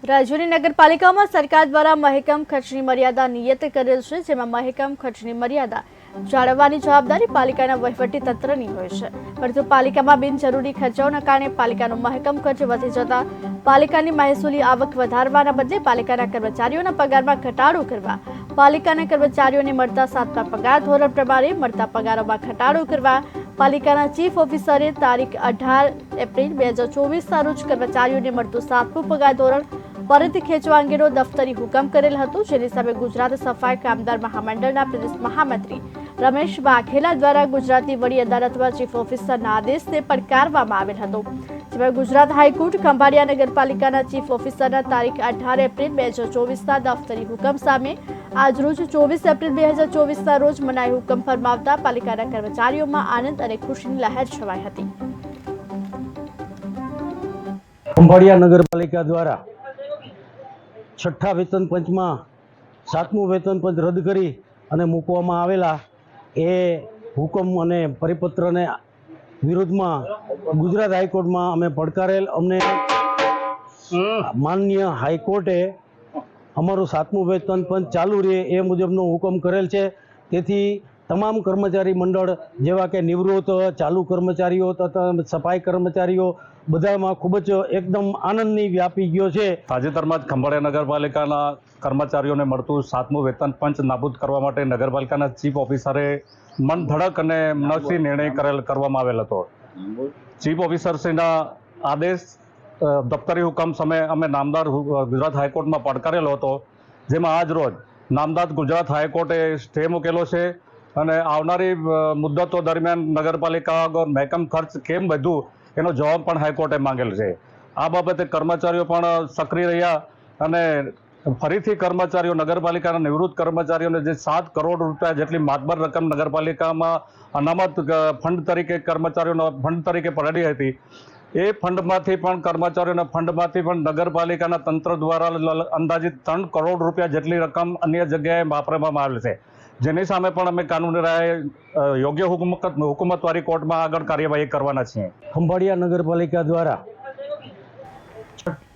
રાજ્યની નગરપાલિકામાં સરકાર દ્વારા મહેકમ ખર્ચની મર્યાદા નિયત કરેલ છે, જેમાં મહેકમ ખર્ચની મર્યાદા જાળવવાની જવાબદારી પાલિકાના વહીવટી તંત્રની હોય છે, પરંતુ પાલિકામાં બિનજરૂરી ખર્ચાઓના કારણે પાલિકાનો મહેકમ ખર્ચ વધી જતા પાલિકાની મહેસૂલી આવક વધારવાના બદલે પાલિકાના કર્મચારીઓના પગારમાં ઘટાડો કરવા, પાલિકાના કર્મચારીઓને મળતા 7મા પગાર ધોરણ પ્રમાણે મળતા પગારોમાં ઘટાડો કરવા પાલિકાના ચીફ ઓફિસરે તારીખ 18 એપ્રિલ 2024ના રોજ કર્મચારીઓને મળતું 7મું પગાર ધોરણ પરત ખેંચવા અંગેનો દફતરી હુકમ કરેલ હતો, જેની સામે ગુજરાત સફાઈ કામદાર મહામંડળના પ્રદેશ મહામંત્રી રમેશ વાઘેલા દ્વારા ગુજરાતની વડી અદાલતમાં ચીફ ઓફિસરના આદેશને પડકારવામાં આવેલ હતો, જેમાં ગુજરાત હાઈકોર્ટ ખંભાળિયા નગરપાલિકાના ચીફ ઓફિસરના તારીખ 18 એપ્રિલ 2024ના દફતરી હુકમ સામે આજરોજ 24 એપ્રિલ 2024ના રોજ મનાઈ હુકમ ફરમાવતા પાલિકાના કર્મચારીઓમાં આનંદ અને ખુશીની લહેર છવાઈ હતી। ખંભાળિયા નગરપાલિકા દ્વારા છઠ્ઠા વેતન પંચમાં 7મું વેતન પંચ રદ કરી અને મૂકવામાં આવેલા એ હુકમ અને પરિપત્રને વિરોધમાં ગુજરાત હાઈકોર્ટમાં અમે પડકારેલ। અમને માનનીય હાઈકોર્ટે અમારું 7મું વેતન પંચ ચાલુ રહે એ મુજબનો હુકમ કરેલ છે, તેથી તમામ કર્મચારી મંડળ જેવા કે નિવૃત્ત, ચાલુ કર્મચારીઓ તથા સફાઈ કર્મચારીઓ બધામાં ખૂબ જ એકદમ આનંદની વ્યાપી ગયો છે। તાજેતરમાં જ ખંભાળિયા નગરપાલિકાના કર્મચારીઓને મળતું 7મું વેતન પંચ નાબૂદ કરવા માટે નગરપાલિકાના ચીફ ઓફિસરે મન ધડક અને મનસ્વી નિર્ણય કરવામાં આવેલ હતો। ચીફ ઓફિસરશ્રીના આદેશ દફતરી હુકમ સમયે અમે નામદાર ગુજરાત હાઈકોર્ટમાં પડકારેલો હતો, જેમાં આજ રોજ નામદાર ગુજરાત હાઈકોર્ટે સ્ટે મૂકેલો છે અને આવનારી મુદ્દતો દરમિયાન નગરપાલિકા મહેકમ ખર્ચ કેમ વધ્યું એનો જવાબ પણ હાઈકોર્ટે માંગેલ છે। આ બાબતે કર્મચારીઓ પણ સક્રિય રહ્યા અને ફરીથી કર્મચારીઓ નગરપાલિકાના નિવૃત્ત કર્મચારીઓને જે 7 કરોડ રૂપિયા જેટલી માતબર રકમ નગરપાલિકામાં અનામત ફંડ તરીકે કર્મચારીઓના ફંડ તરીકે પડી હતી, એ ફંડમાંથી પણ કર્મચારીઓના ફંડમાંથી પણ નગરપાલિકાના તંત્ર દ્વારા અંદાજિત 3 કરોડ રૂપિયા જેટલી રકમ અન્ય જગ્યાએ વાપરવામાં આવેલ છે, જેની સામે પણ અમે કાનૂની રાહે યોગ્ય હુકુમતવાળી કોર્ટમાં આગળ કાર્યવાહી કરવાના છીએ। ખંભાળિયા નગરપાલિકા દ્વારા